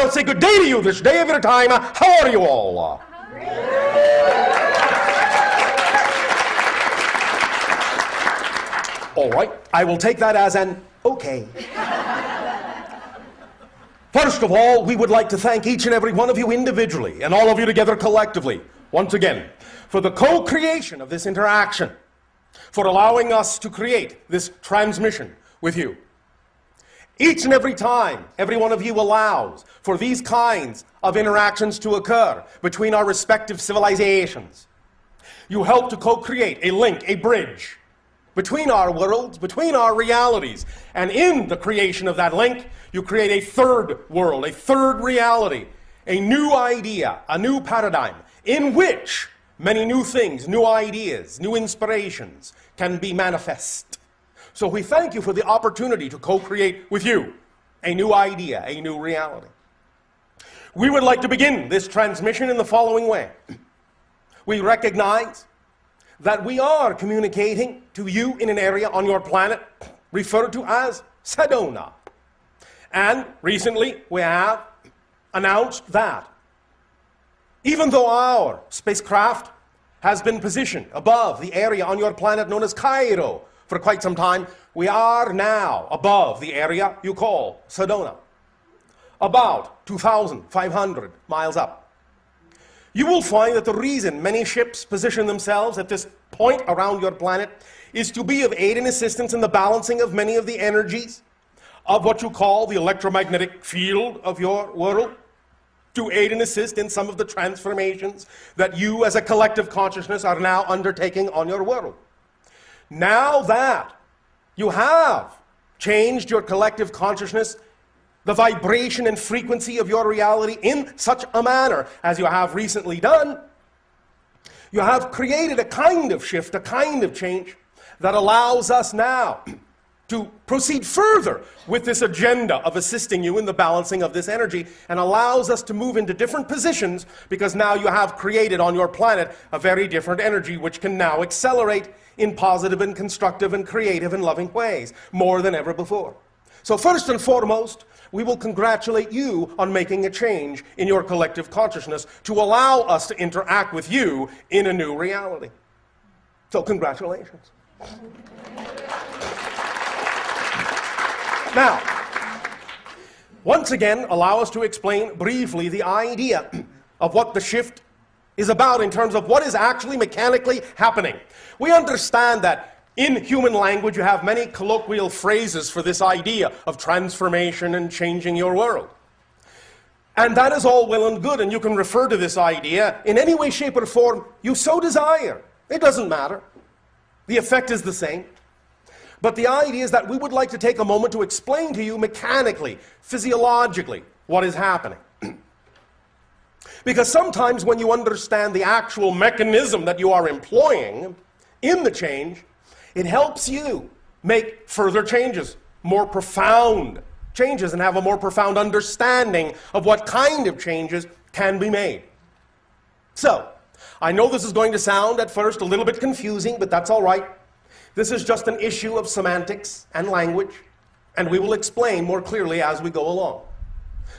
I'll say good day to you this day of your time. How are you all? All right, I will take that as an okay. First of all, we would like to thank each and every one of you individually and all of you together collectively, once again, for the co-creation of this interaction, for allowing us to create this transmission with you. Each and every time, every one of you allows for these kinds of interactions to occur between our respective civilizations. You help to co-create a link, a bridge, between our worlds, between our realities. And in the creation of that link, you create a third world, a third reality, a new idea, a new paradigm, in which many new things, new ideas, new inspirations can be manifest. So we thank you for the opportunity to co-create with you a new idea, a new reality. We would like to begin this transmission in the following way. We recognize that we are communicating to you in an area on your planet referred to as Sedona. And recently we have announced that even though our spacecraft has been positioned above the area on your planet known as Cairo for quite some time, we are now above the area you call Sedona, about 2,500 miles up. You will find that the reason many ships position themselves at this point around your planet is to be of aid and assistance in the balancing of many of the energies of what you call the electromagnetic field of your world, to aid and assist in some of the transformations that you as a collective consciousness are now undertaking on your world. Now that you have changed your collective consciousness, the vibration and frequency of your reality in such a manner as you have recently done, you have created a kind of shift, a kind of change that allows us now to proceed further with this agenda of assisting you in the balancing of this energy, and allows us to move into different positions because now you have created on your planet a very different energy which can now accelerate in positive and constructive and creative and loving ways more than ever before. So first and foremost, we will congratulate you on making a change in your collective consciousness to allow us to interact with you in a new reality. So congratulations. Now, once again, allow us to explain briefly the idea of what the shift is about in terms of what is actually mechanically happening. We understand that in human language, you have many colloquial phrases for this idea of transformation and changing your world. And that is all well and good, and you can refer to this idea in any way, shape, or form you so desire. It doesn't matter. The effect is the same. But the idea is that we would like to take a moment to explain to you mechanically, physiologically, what is happening. Because sometimes when you understand the actual mechanism that you are employing in the change, it helps you make further changes, more profound changes, and have a more profound understanding of what kind of changes can be made. So, I know this is going to sound at first a little bit confusing, but that's all right. This is just an issue of semantics and language, and we will explain more clearly as we go along.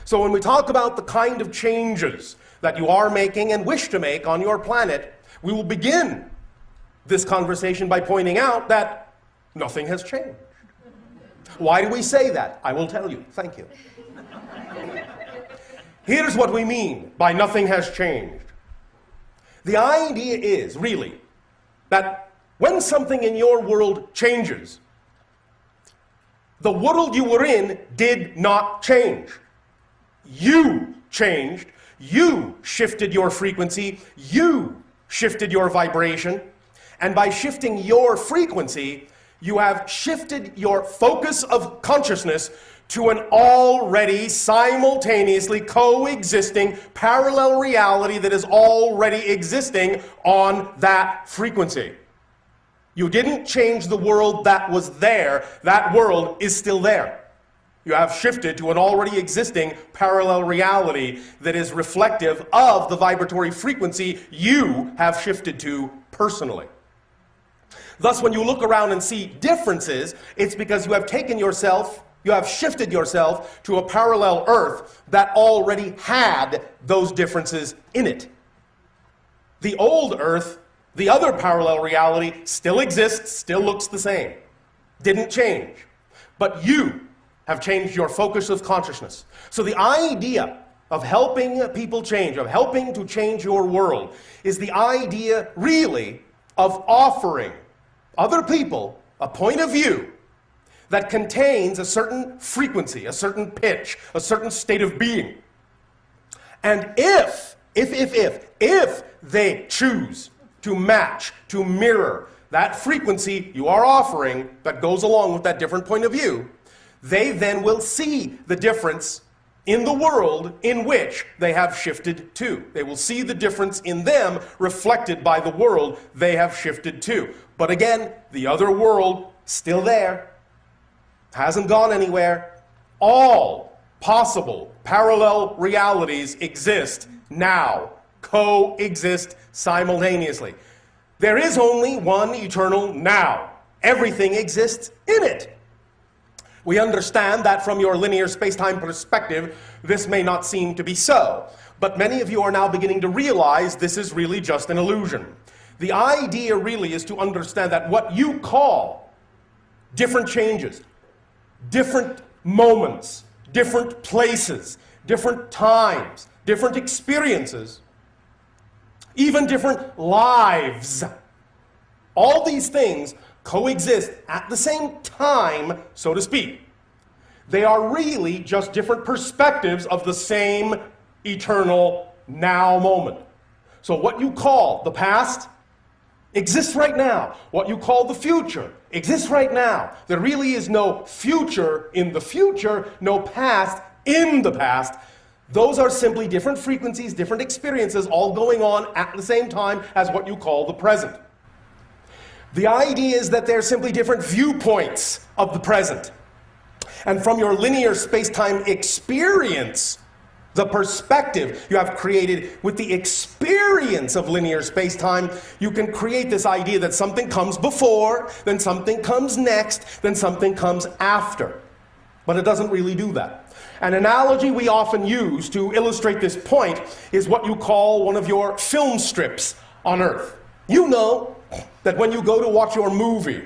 So when we talk about the kind of changes that you are making and wish to make on your planet, we will begin this conversation by pointing out that nothing has changed. Why do we say that? I will tell you. Thank you. Here's what we mean by nothing has changed. The idea is, really, that when something in your world changes, the world you were in did not change. You changed. You shifted your frequency. You shifted your vibration. And by shifting your frequency, you have shifted your focus of consciousness to an already simultaneously coexisting parallel reality that is already existing on that frequency. You didn't change the world that was there. That world is still there. You have shifted to an already existing parallel reality that is reflective of the vibratory frequency you have shifted to personally. Thus, when you look around and see differences, it's because you have taken yourself You have shifted yourself to a parallel Earth that already had those differences in it. The old Earth, the other parallel reality, still exists, still looks the same. Didn't change. But you have changed your focus of consciousness. So the idea of helping people change, of helping to change your world, is the idea really of offering other people a point of view that contains a certain frequency, a certain pitch, a certain state of being. And if they choose to match, to mirror that frequency you are offering that goes along with that different point of view, they then will see the difference in the world in which they have shifted to. They will see the difference in them reflected by the world they have shifted to. But again, the other world, still there, hasn't gone anywhere. All possible parallel realities exist now, coexist simultaneously. There is only one eternal now. Everything exists in it. We understand that from your linear space-time perspective, this may not seem to be so, but many of you are now beginning to realize this is really just an illusion. The idea really is to understand that what you call different changes, different moments, different places, different times, different experiences, even different lives, all these things coexist at the same time, so to speak. They are really just different perspectives of the same eternal now moment. So what you call the past exists right now. What you call the future exists right now. There really is no future in the future, no past in the past. Those are simply different frequencies, different experiences, all going on at the same time as what you call the present. The idea is that they're simply different viewpoints of the present. And from your linear space-time experience, the perspective you have created with the experience of linear space-time, you can create this idea that something comes before, then something comes next, then something comes after. But it doesn't really do that. An analogy we often use to illustrate this point is what you call one of your film strips on Earth. You know that when you go to watch your movie,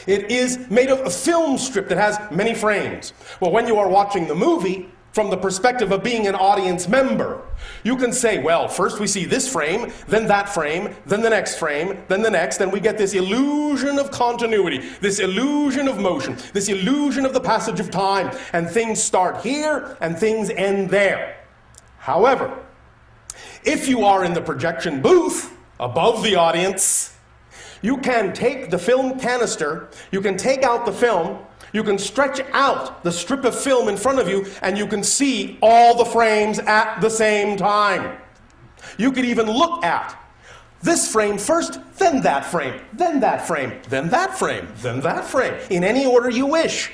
it is made of a film strip that has many frames. Well, when you are watching the movie, from the perspective of being an audience member, you can say, well, first we see this frame, then that frame, then the next frame, then the next, and we get this illusion of continuity, this illusion of motion, this illusion of the passage of time, and things start here and things end there. However, if you are in the projection booth above the audience, you can take the film canister, you can take out the film, you can stretch out the strip of film in front of you, and you can see all the frames at the same time. You could even look at this frame first, then that frame, then that frame, then that frame, then that frame, in any order you wish.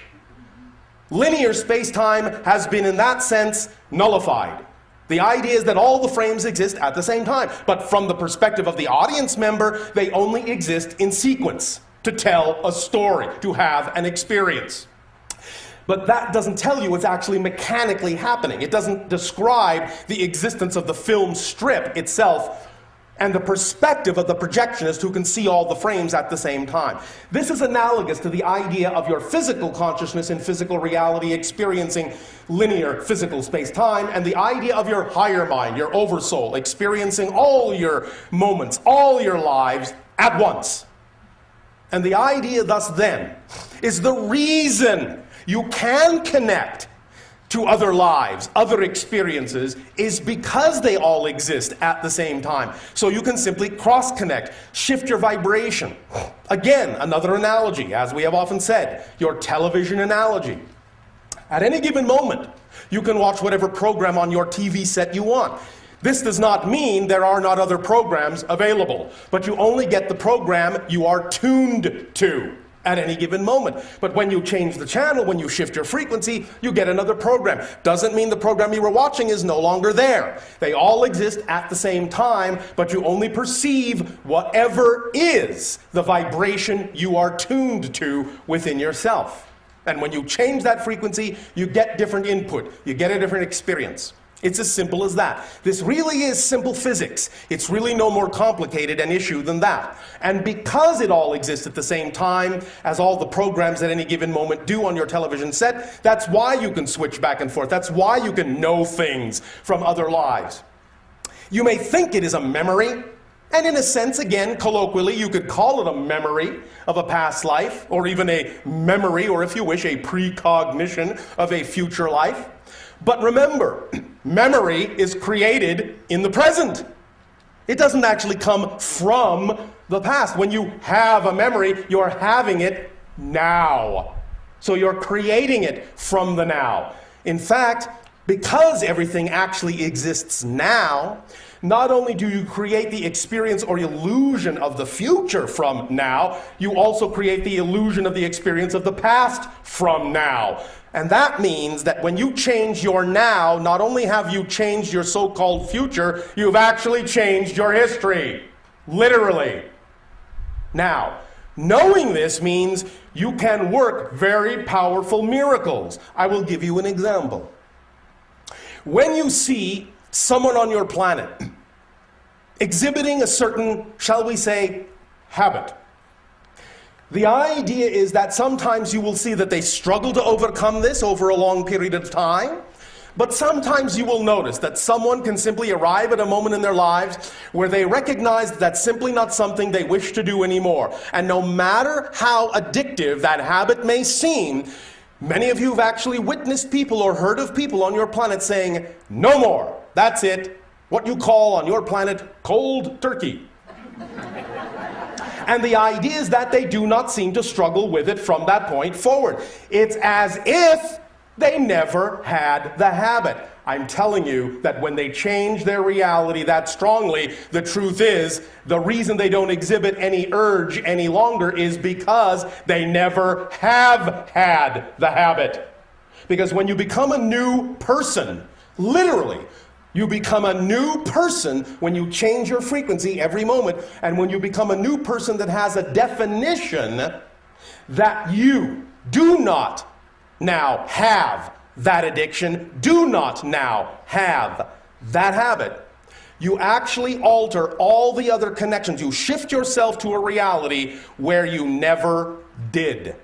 Linear space-time has been, in that sense, nullified. The idea is that all the frames exist at the same time, but from the perspective of the audience member, they only exist in sequence, to tell a story, to have an experience. But that doesn't tell you what's actually mechanically happening. It doesn't describe the existence of the film strip itself and the perspective of the projectionist who can see all the frames at the same time. This is analogous to the idea of your physical consciousness in physical reality experiencing linear physical space-time, and the idea of your higher mind, your oversoul, experiencing all your moments, all your lives at once. And the idea thus then is the reason you can connect to other lives, other experiences, is because they all exist at the same time. So you can simply cross-connect, shift your vibration. Again, another analogy, as we have often said, your television analogy. At any given moment, you can watch whatever program on your TV set you want. This does not mean there are not other programs available, but you only get the program you are tuned to at any given moment. But when you change the channel, when you shift your frequency, you get another program. Doesn't mean the program you were watching is no longer there. They all exist at the same time, but you only perceive whatever is the vibration you are tuned to within yourself. And when you change that frequency, you get different input. You get a different experience. It's as simple as that. This really is simple physics. It's really no more complicated an issue than that. And because it all exists at the same time as all the programs at any given moment do on your television set, that's why you can switch back and forth. That's why you can know things from other lives. You may think it is a memory, and in a sense, again, colloquially, you could call it a memory of a past life, or even a memory, or if you wish, a precognition of a future life. But remember, memory is created in the present. It doesn't actually come from the past. When you have a memory, you're having it now. So you're creating it from the now. In fact, because everything actually exists now, not only do you create the experience or illusion of the future from now, you also create the illusion of the experience of the past from now. And that means that when you change your now, not only have you changed your so-called future, you've actually changed your history. Literally. Now, knowing this means you can work very powerful miracles. I will give you an example. When you see someone on your planet exhibiting a certain, shall we say, habit, the idea is that sometimes you will see that they struggle to overcome this over a long period of time, but sometimes you will notice that someone can simply arrive at a moment in their lives where they recognize that's simply not something they wish to do anymore. And no matter how addictive that habit may seem, many of you have actually witnessed people or heard of people on your planet saying, "No more, that's it," what you call on your planet cold turkey. And the idea is that they do not seem to struggle with it from that point forward. It's as if they never had the habit. I'm telling you that when they change their reality that strongly, the truth is, the reason they don't exhibit any urge any longer is because they never have had the habit. Because when you become a new person, literally, you become a new person when you change your frequency every moment, and when you become a new person that has a definition that you do not now have that addiction, do not now have that habit. You actually alter all the other connections. You shift yourself to a reality where you never did.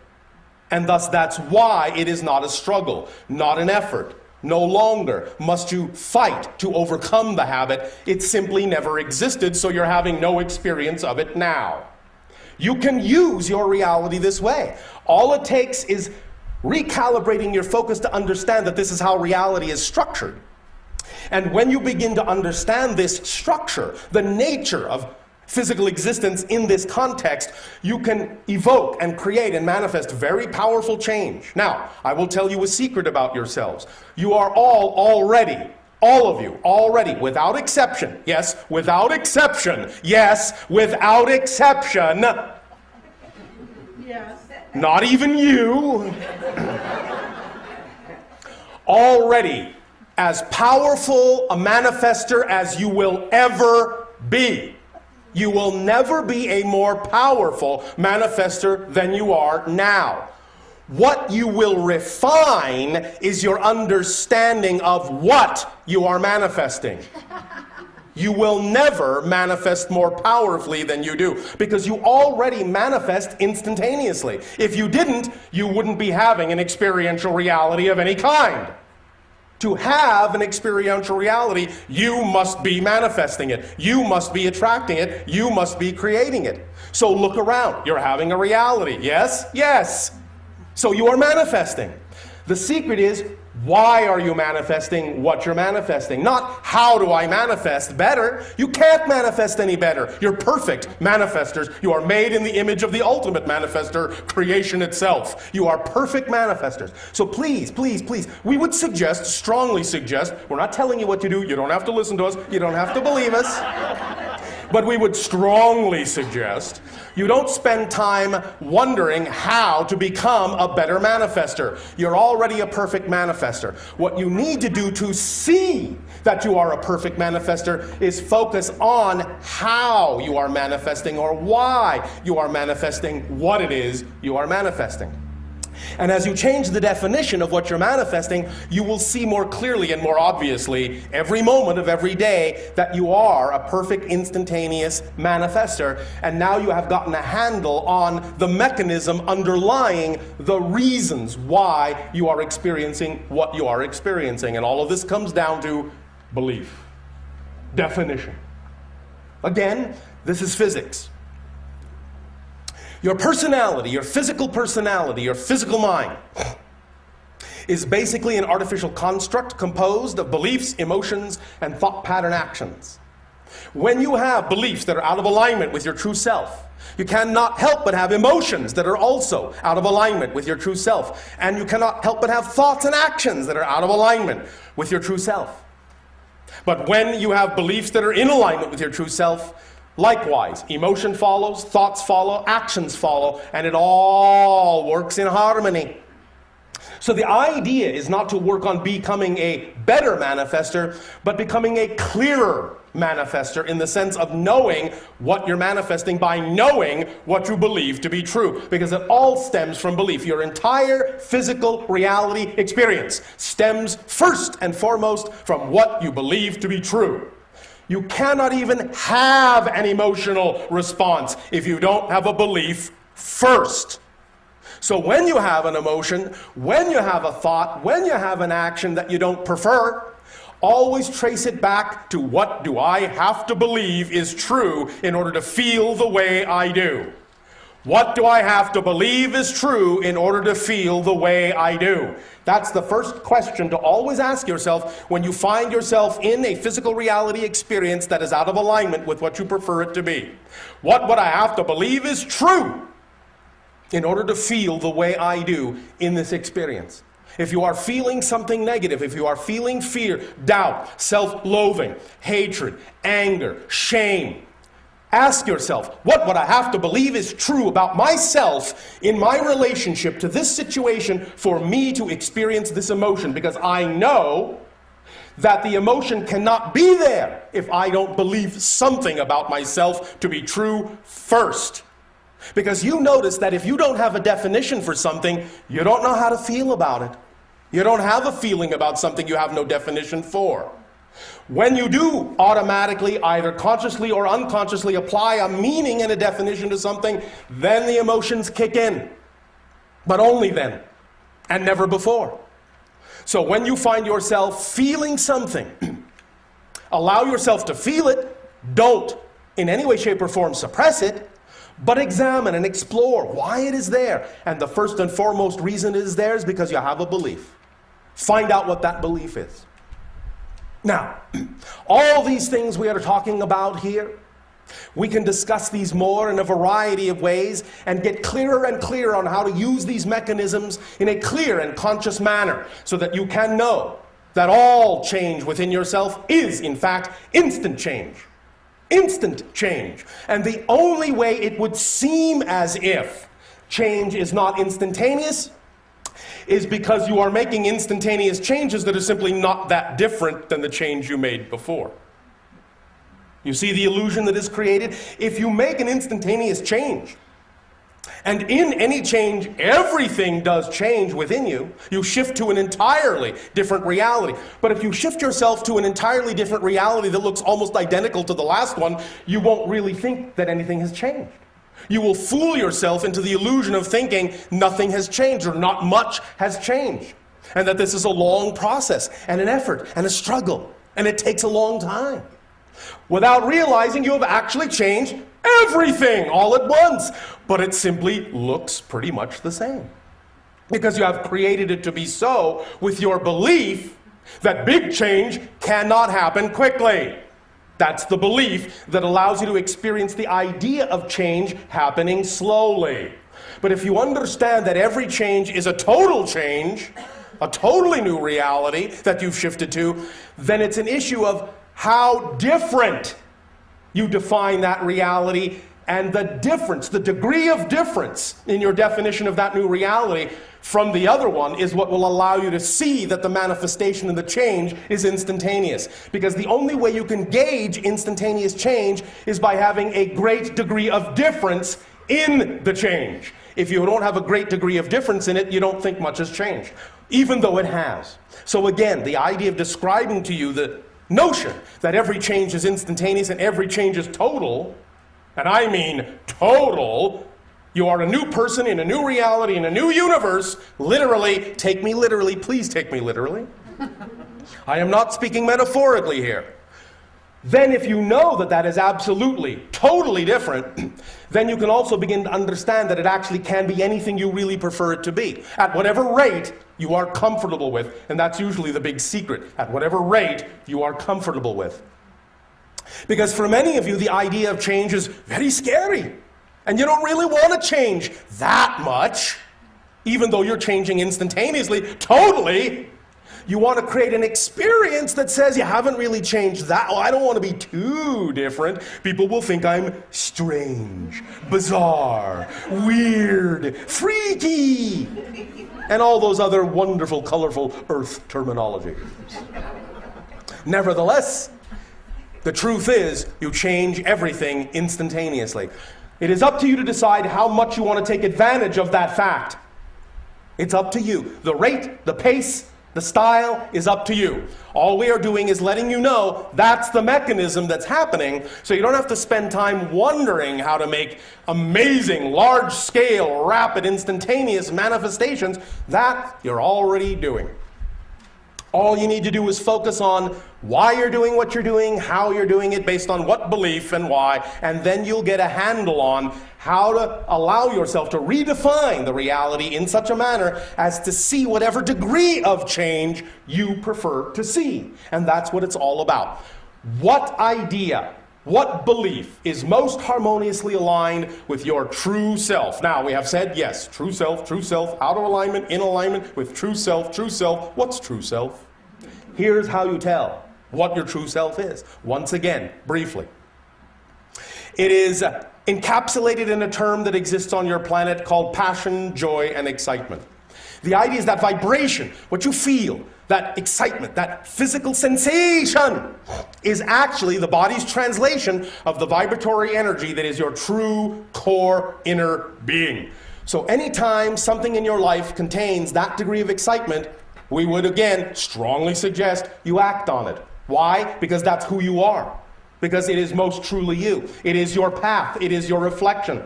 And thus that's why it is not a struggle, not an effort. No longer must you fight to overcome the habit. It simply never existed, so you're having no experience of it now. You can use your reality this way. All it takes is recalibrating your focus to understand that this is how reality is structured. And when you begin to understand this structure, the nature of physical existence in this context, you can evoke and create and manifest very powerful change. Now, I will tell you a secret about yourselves. You are all of you already, without exception, yes, without exception, yes, without exception, yes, not even you, already as powerful a manifester as you will ever be. You will never be a more powerful manifester than you are now. What you will refine is your understanding of what you are manifesting. You will never manifest more powerfully than you do, because you already manifest instantaneously. If you didn't, you wouldn't be having an experiential reality of any kind. To have an experiential reality, you must be manifesting it. You must be attracting it. You must be creating it. So look around. You're having a reality. Yes? Yes. So you are manifesting. The secret is, why are you manifesting what you're manifesting? Not how do I manifest better. You can't manifest any better. You're perfect manifestors. You are made in the image of the ultimate manifester, creation itself. You are perfect manifestors. So please, please, please, we would suggest, strongly suggest, we're not telling you what to do. You don't have to listen to us. You don't have to believe us. But we would strongly suggest you don't spend time wondering how to become a better manifester. You're already a perfect manifester. What you need to do to see that you are a perfect manifester is focus on how you are manifesting, or why you are manifesting what it is you are manifesting. And as you change the definition of what you're manifesting, you will see more clearly and more obviously every moment of every day that you are a perfect instantaneous manifester. And now you have gotten a handle on the mechanism underlying the reasons why you are experiencing what you are experiencing. And all of this comes down to belief, definition. Again, this is physics. Your personality, your physical mind, is basically an artificial construct composed of beliefs, emotions, and thought pattern actions. When you have beliefs that are out of alignment with your true self, you cannot help but have emotions that are also out of alignment with your true self. And you cannot help but have thoughts and actions that are out of alignment with your true self. But when you have beliefs that are in alignment with your true self, likewise, emotion follows, thoughts follow, actions follow, and it all works in harmony. So the idea is not to work on becoming a better manifester, but becoming a clearer manifester in the sense of knowing what you're manifesting by knowing what you believe to be true. Because it all stems from belief. Your entire physical reality experience stems first and foremost from what you believe to be true. You cannot even have an emotional response if you don't have a belief first. So when you have an emotion, when you have a thought, when you have an action that you don't prefer, always trace it back to what do I have to believe is true in order to feel the way I do. What do I have to believe is true in order to feel the way I do? That's the first question to always ask yourself when you find yourself in a physical reality experience that is out of alignment with what you prefer it to be. What would I have to believe is true in order to feel the way I do in this experience? If you are feeling something negative, if you are feeling fear, doubt, self-loathing, hatred, anger, shame, ask yourself, what would I have to believe is true about myself in my relationship to this situation for me to experience this emotion? Because I know that the emotion cannot be there if I don't believe something about myself to be true first. Because you notice that if you don't have a definition for something, you don't know how to feel about it. You don't have a feeling about something you have no definition for. When you do automatically, either consciously or unconsciously, apply a meaning and a definition to something, then the emotions kick in. But only then, and never before. So when you find yourself feeling something, allow yourself to feel it. Don't, in any way, shape, or form, suppress it, but examine and explore why it is there. And the first and foremost reason it is there is because you have a belief. Find out what that belief is. Now, all these things we are talking about here, we can discuss these more in a variety of ways and get clearer and clearer on how to use these mechanisms in a clear and conscious manner so that you can know that all change within yourself is, in fact, instant change. Instant change. And the only way it would seem as if change is not instantaneous is because you are making instantaneous changes that are simply not that different than the change you made before. You see the illusion that is created? If you make an instantaneous change, and in any change, everything does change within you, you shift to an entirely different reality. But if you shift yourself to an entirely different reality that looks almost identical to the last one, you won't really think that anything has changed. You will fool yourself into the illusion of thinking nothing has changed or not much has changed. And that this is a long process and an effort and a struggle. And it takes a long time. Without realizing you have actually changed everything all at once. But it simply looks pretty much the same. Because you have created it to be so with your belief that big change cannot happen quickly. That's the belief that allows you to experience the idea of change happening slowly. But if you understand that every change is a total change, a totally new reality that you've shifted to, then it's an issue of how different you define that reality, and the difference, the degree of difference in your definition of that new reality from the other one is what will allow you to see that the manifestation and the change is instantaneous. Because the only way you can gauge instantaneous change is by having a great degree of difference in the change. If you don't have a great degree of difference in it, you don't think much has changed, even though it has. So again, the idea of describing to you the notion that every change is instantaneous and every change is total, and I mean total, you are a new person in a new reality, in a new universe, literally, take me literally, please take me literally. I am not speaking metaphorically here. Then if you know that that is absolutely, totally different, then you can also begin to understand that it actually can be anything you really prefer it to be, at whatever rate you are comfortable with. And that's usually the big secret, at whatever rate you are comfortable with. Because for many of you, the idea of change is very scary. And you don't really want to change that much, even though you're changing instantaneously, totally. You want to create an experience that says you haven't really changed that. Oh, I don't want to be too different. People will think I'm strange, bizarre, weird, freaky, and all those other wonderful, colorful Earth terminologies. Nevertheless, the truth is you change everything instantaneously. It is up to you to decide how much you want to take advantage of that fact. It's up to you. The rate, the pace, the style is up to you. All we are doing is letting you know that's the mechanism that's happening, so you don't have to spend time wondering how to make amazing, large-scale, rapid, instantaneous manifestations. That you're already doing. All you need to do is focus on why you're doing what you're doing, how you're doing it, based on what belief and why, and then you'll get a handle on how to allow yourself to redefine the reality in such a manner as to see whatever degree of change you prefer to see. And that's what it's all about. What idea, what belief is most harmoniously aligned with your true self? Now, we have said, yes, true self, out of alignment, in alignment with true self, true self. What's true self? Here's how you tell what your true self is. Once again, briefly. It is encapsulated in a term that exists on your planet called passion, joy, and excitement. The idea is that vibration, what you feel, that excitement, that physical sensation, is actually the body's translation of the vibratory energy that is your true core inner being. So anytime something in your life contains that degree of excitement, we would again strongly suggest you act on it. Why? Because that's who you are. Because it is most truly you. It is your path. It is your reflection.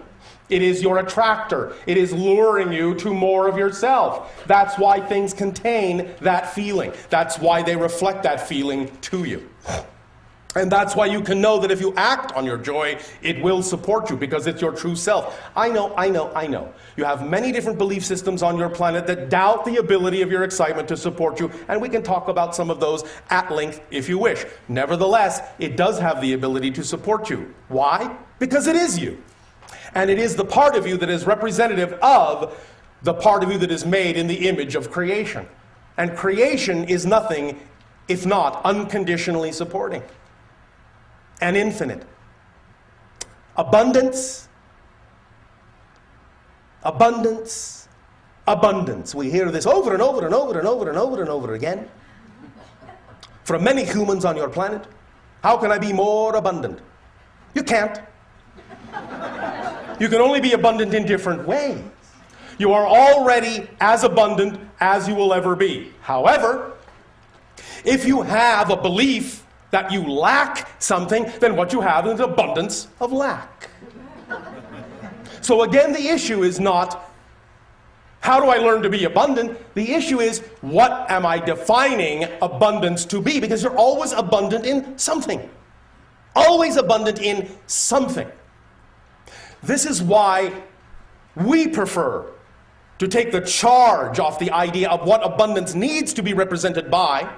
It is your attractor. It is luring you to more of yourself. That's why things contain that feeling. That's why they reflect that feeling to you. And that's why you can know that if you act on your joy, it will support you, because it's your true self. I know. You have many different belief systems on your planet that doubt the ability of your excitement to support you, and we can talk about some of those at length if you wish. Nevertheless, it does have the ability to support you. Why? Because it is you. And it is the part of you that is representative of the part of you that is made in the image of creation. And creation is nothing if not unconditionally supporting and infinite. Abundance, abundance, abundance. We hear this over and over and over and over and over and over again from many humans on your planet. How can I be more abundant? You can't. You can only be abundant in different ways. You are already as abundant as you will ever be. However, if you have a belief that you lack something, then what you have is an abundance of lack. So again, the issue is not, how do I learn to be abundant? The issue is, what am I defining abundance to be? Because you're always abundant in something. Always abundant in something. This is why we prefer to take the charge off the idea of what abundance needs to be represented by.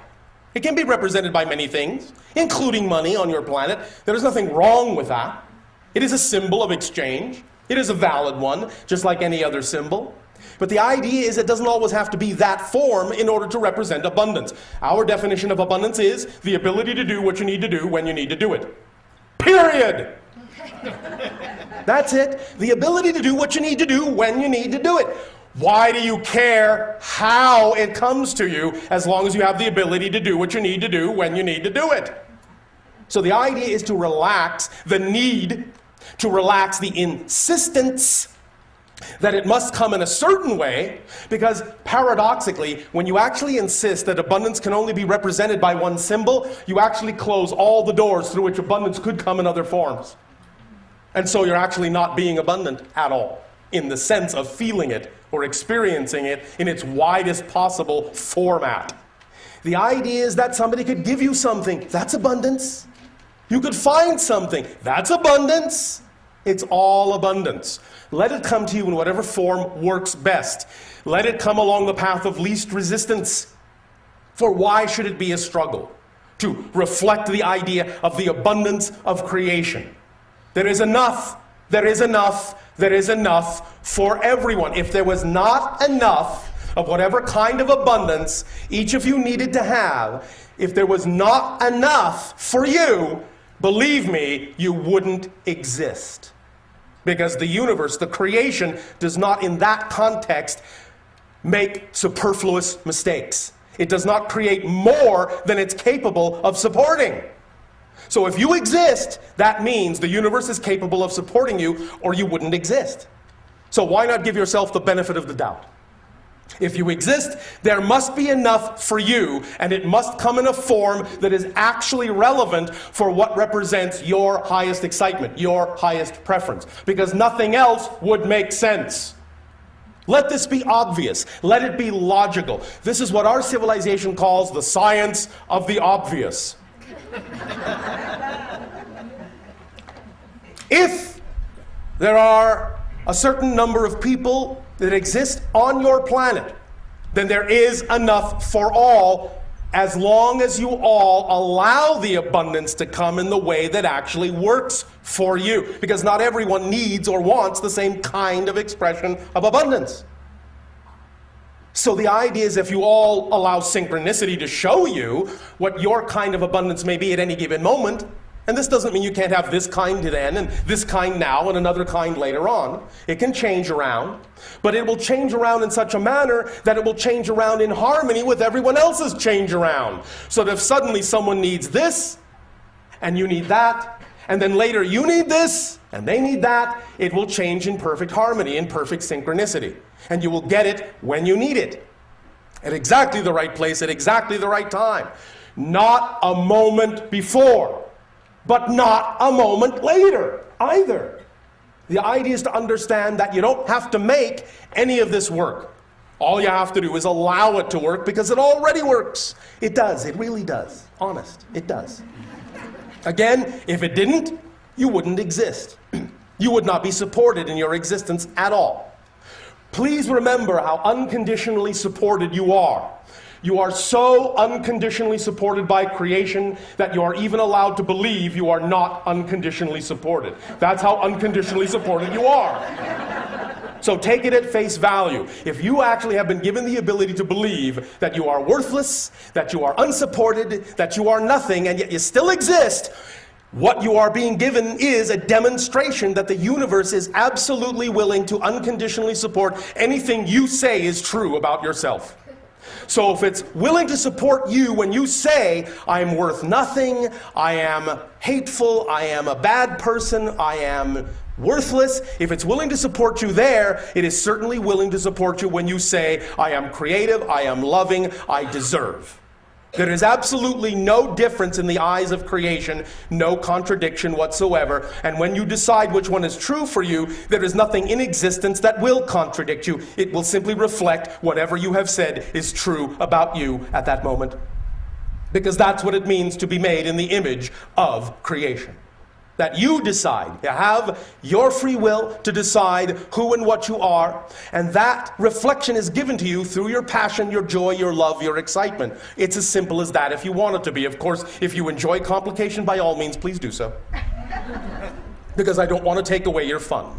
It can be represented by many things, including money on your planet. There is nothing wrong with that. It is a symbol of exchange. It is a valid one, just like any other symbol. But the idea is it doesn't always have to be that form in order to represent abundance. Our definition of abundance is the ability to do what you need to do when you need to do it. Period. That's it. The ability to do what you need to do when you need to do it. Why do you care how it comes to you as long as you have the ability to do what you need to do when you need to do it? So the idea is to relax the need, to relax the insistence that it must come in a certain way, because paradoxically, when you actually insist that abundance can only be represented by one symbol, you actually close all the doors through which abundance could come in other forms. And so you're actually not being abundant at all, in the sense of feeling it or experiencing it in its widest possible format. The idea is that somebody could give you something. That's abundance. You could find something. That's abundance. It's all abundance. Let it come to you in whatever form works best. Let it come along the path of least resistance. For why should it be a struggle? To reflect the idea of the abundance of creation. There is enough. There is enough. There is enough for everyone. If there was not enough of whatever kind of abundance each of you needed to have, if there was not enough for you, believe me, you wouldn't exist. Because the universe, the creation, does not in that context make superfluous mistakes. It does not create more than it's capable of supporting. So if you exist, that means the universe is capable of supporting you, or you wouldn't exist. So why not give yourself the benefit of the doubt? If you exist, there must be enough for you, and it must come in a form that is actually relevant for what represents your highest excitement, your highest preference, because nothing else would make sense. Let this be obvious. Let it be logical. This is what our civilization calls the science of the obvious. If there are a certain number of people that exist on your planet, then there is enough for all, as long as you all allow the abundance to come in the way that actually works for you. Because not everyone needs or wants the same kind of expression of abundance. So the idea is, if you all allow synchronicity to show you what your kind of abundance may be at any given moment, and this doesn't mean you can't have this kind then, and this kind now, and another kind later on. It can change around, but it will change around in such a manner that it will change around in harmony with everyone else's change around. So that if suddenly someone needs this, and you need that, and then later you need this, and they need that, it will change in perfect harmony, in perfect synchronicity. And you will get it when you need it. At exactly the right place, at exactly the right time. Not a moment before. But not a moment later either. The idea is to understand that you don't have to make any of this work. All you have to do is allow it to work, because it already works. It does. It really does. Honest. It does. Again, if it didn't, you wouldn't exist. You would not be supported in your existence at all. Please remember how unconditionally supported you are. You are so unconditionally supported by creation that you are even allowed to believe you are not unconditionally supported. That's how unconditionally supported you are. So take it at face value. If you actually have been given the ability to believe that you are worthless, that you are unsupported, that you are nothing, and yet you still exist, what you are being given is a demonstration that the universe is absolutely willing to unconditionally support anything you say is true about yourself. So if it's willing to support you when you say, I am worth nothing, I am hateful, I am a bad person, I am worthless, if it's willing to support you there, it is certainly willing to support you when you say, I am creative, I am loving, I deserve. There is absolutely no difference in the eyes of creation, no contradiction whatsoever. And when you decide which one is true for you, there is nothing in existence that will contradict you. It will simply reflect whatever you have said is true about you at that moment. Because that's what it means to be made in the image of creation. That you decide, you have your free will to decide who and what you are, and that reflection is given to you through your passion, your joy, your love, your excitement. It's as simple as that if you want it to be. Of course, if you enjoy complication, by all means, please do so. Because I don't want to take away your fun.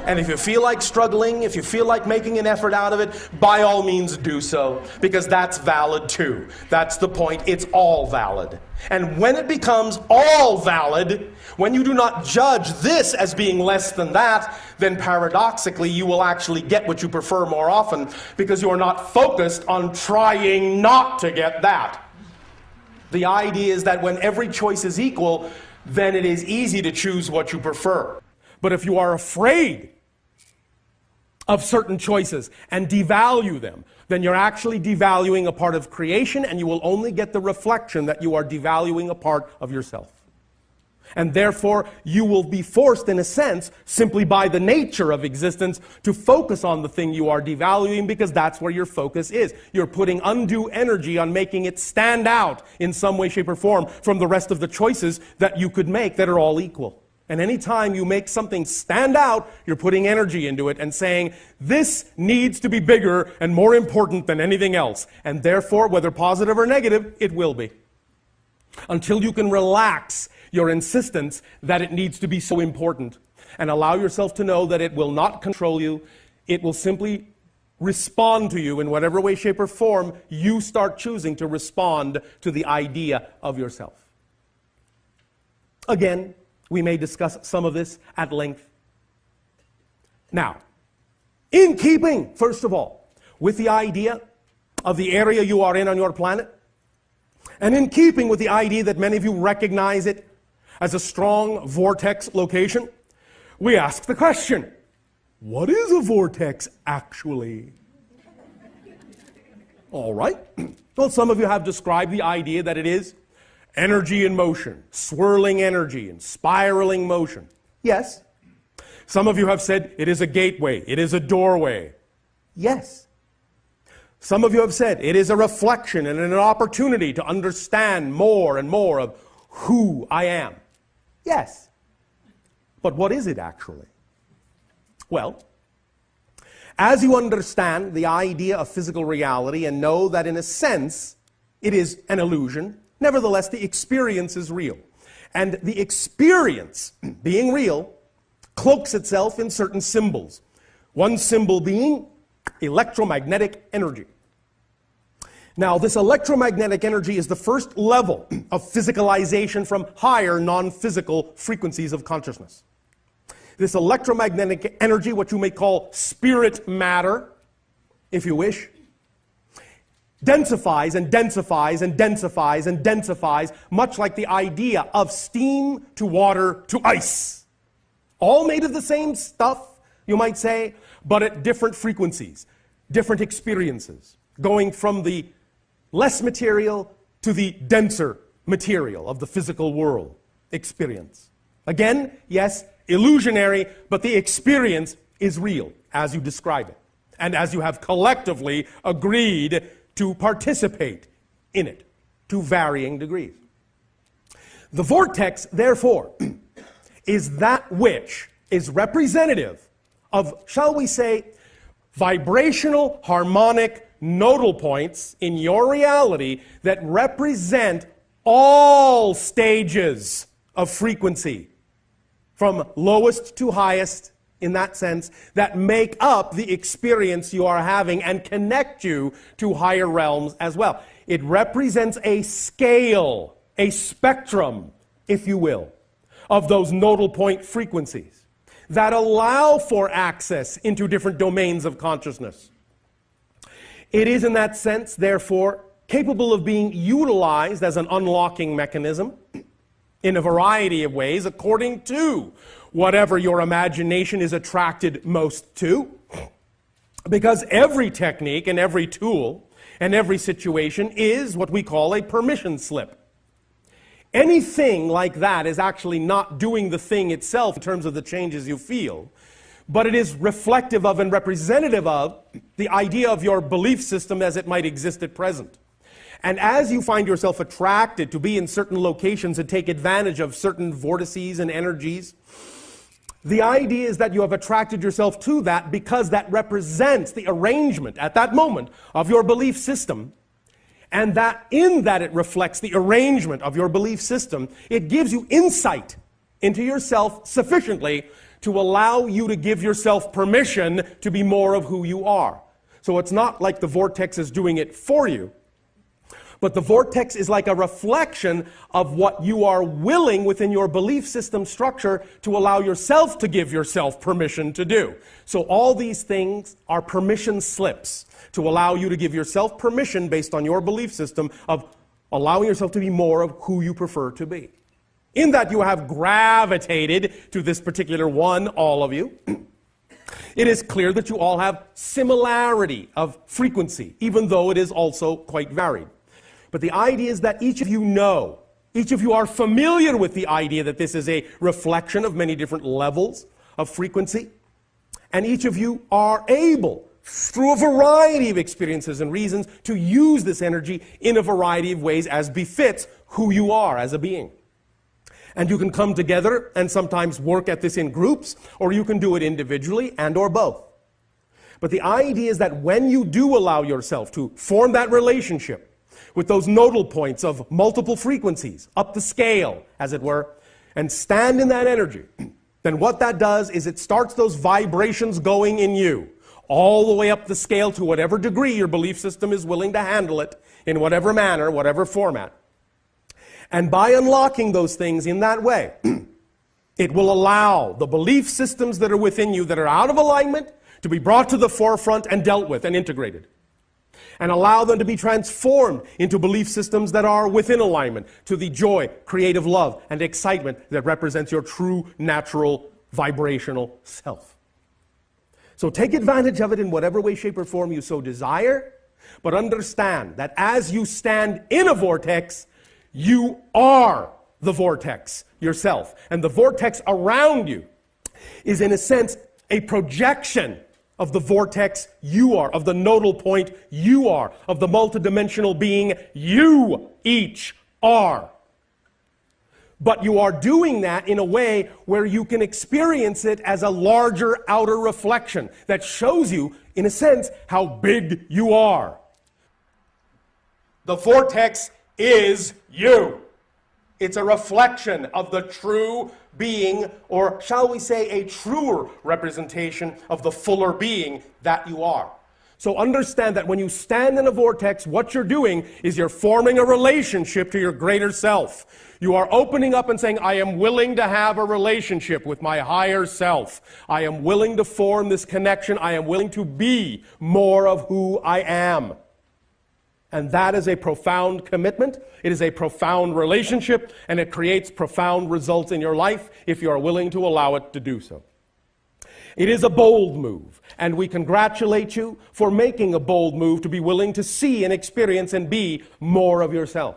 And if you feel like struggling, if you feel like making an effort out of it, by all means do so, because that's valid too. That's the point. It's all valid. And when it becomes all valid, when you do not judge this as being less than that, then paradoxically you will actually get what you prefer more often, because you are not focused on trying not to get that. The idea is that when every choice is equal, then it is easy to choose what you prefer. But if you are afraid of certain choices and devalue them, then you're actually devaluing a part of creation, and you will only get the reflection that you are devaluing a part of yourself. And therefore, you will be forced, in a sense, simply by the nature of existence, to focus on the thing you are devaluing, because that's where your focus is. You're putting undue energy on making it stand out in some way, shape, or form from the rest of the choices that you could make that are all equal. And any time you make something stand out, you're putting energy into it and saying, this needs to be bigger and more important than anything else. And therefore, whether positive or negative, it will be. Until you can relax your insistence that it needs to be so important and allow yourself to know that it will not control you, it will simply respond to you in whatever way, shape, or form you start choosing to respond to the idea of yourself. Again, we may discuss some of this at length. Now, in keeping, first of all, with the idea of the area you are in on your planet, and in keeping with the idea that many of you recognize it as a strong vortex location, we ask the question, what is a vortex actually? All right. Well, some of you have described the idea that it is energy in motion, swirling energy and spiraling motion. Yes. Some of you have said it is a gateway, it is a doorway. Yes. Some of you have said it is a reflection and an opportunity to understand more and more of who I am. Yes. But what is it actually? Well, as you understand the idea of physical reality and know that in a sense it is an illusion, nevertheless the experience is real. And the experience, being real, cloaks itself in certain symbols. One symbol being electromagnetic energy. Now, this electromagnetic energy is the first level of physicalization from higher non-physical frequencies of consciousness. This electromagnetic energy, what you may call spirit matter, if you wish, densifies and densifies and densifies and densifies, much like the idea of steam to water to ice. All made of the same stuff, you might say, but at different frequencies, different experiences, going from the less material to the denser material of the physical world experience. Again, yes, illusionary, but the experience is real as you describe it, and as you have collectively agreed to participate in it to varying degrees. The vortex, therefore, is that which is representative of, shall we say, vibrational, harmonic, nodal points in your reality that represent all stages of frequency, from lowest to highest, in that sense, that make up the experience you are having and connect you to higher realms as well. It represents a scale, a spectrum, if you will, of those nodal point frequencies that allow for access into different domains of consciousness. It is, in that sense, therefore, capable of being utilized as an unlocking mechanism in a variety of ways according to whatever your imagination is attracted most to. Because every technique and every tool and every situation is what we call a permission slip. Anything like that is actually not doing the thing itself in terms of the changes you feel, but it is reflective of and representative of the idea of your belief system as it might exist at present. And as you find yourself attracted to be in certain locations and take advantage of certain vortices and energies, the idea is that you have attracted yourself to that because that represents the arrangement at that moment of your belief system, and that in that it reflects the arrangement of your belief system. It gives you insight into yourself sufficiently to allow you to give yourself permission to be more of who you are. So it's not like the vortex is doing it for you, but the vortex is like a reflection of what you are willing within your belief system structure to allow yourself to give yourself permission to do. So all these things are permission slips to allow you to give yourself permission based on your belief system of allowing yourself to be more of who you prefer to be. In that you have gravitated to this particular one, all of you, It is clear that you all have similarity of frequency, even though it is also quite varied. But the idea is that each of you know, each of you are familiar with the idea that this is a reflection of many different levels of frequency, and each of you are able, through a variety of experiences and reasons, to use this energy in a variety of ways as befits who you are as a being. And you can come together and sometimes work at this in groups, or you can do it individually and or both. But the idea is that when you do allow yourself to form that relationship with those nodal points of multiple frequencies, up the scale, as it were, and stand in that energy, then what that does is it starts those vibrations going in you, all the way up the scale to whatever degree your belief system is willing to handle it, in whatever manner, whatever format. And by unlocking those things in that way, it will allow the belief systems that are within you that are out of alignment to be brought to the forefront and dealt with and integrated. And allow them to be transformed into belief systems that are within alignment to the joy, creative love, and excitement that represents your true, natural, vibrational self. So take advantage of it in whatever way, shape, or form you so desire, but understand that as you stand in a vortex, you are the vortex yourself. And the vortex around you is, in a sense, a projection of the vortex you are, of the nodal point you are, of the multidimensional being you each are. But you are doing that in a way where you can experience it as a larger outer reflection that shows you, in a sense, how big you are. The vortex is you. It's a reflection of the true being, or shall we say a truer representation of the fuller being that you are. So understand that when you stand in a vortex, what you're doing is you're forming a relationship to your greater self. You are opening up and saying, I am willing to have a relationship with my higher self. I am willing to form this connection. I am willing to be more of who I am. And that is a profound commitment. It is a profound relationship, and it creates profound results in your life if you are willing to allow it to do so. It is a bold move, and we congratulate you for making a bold move to be willing to see and experience and be more of yourself.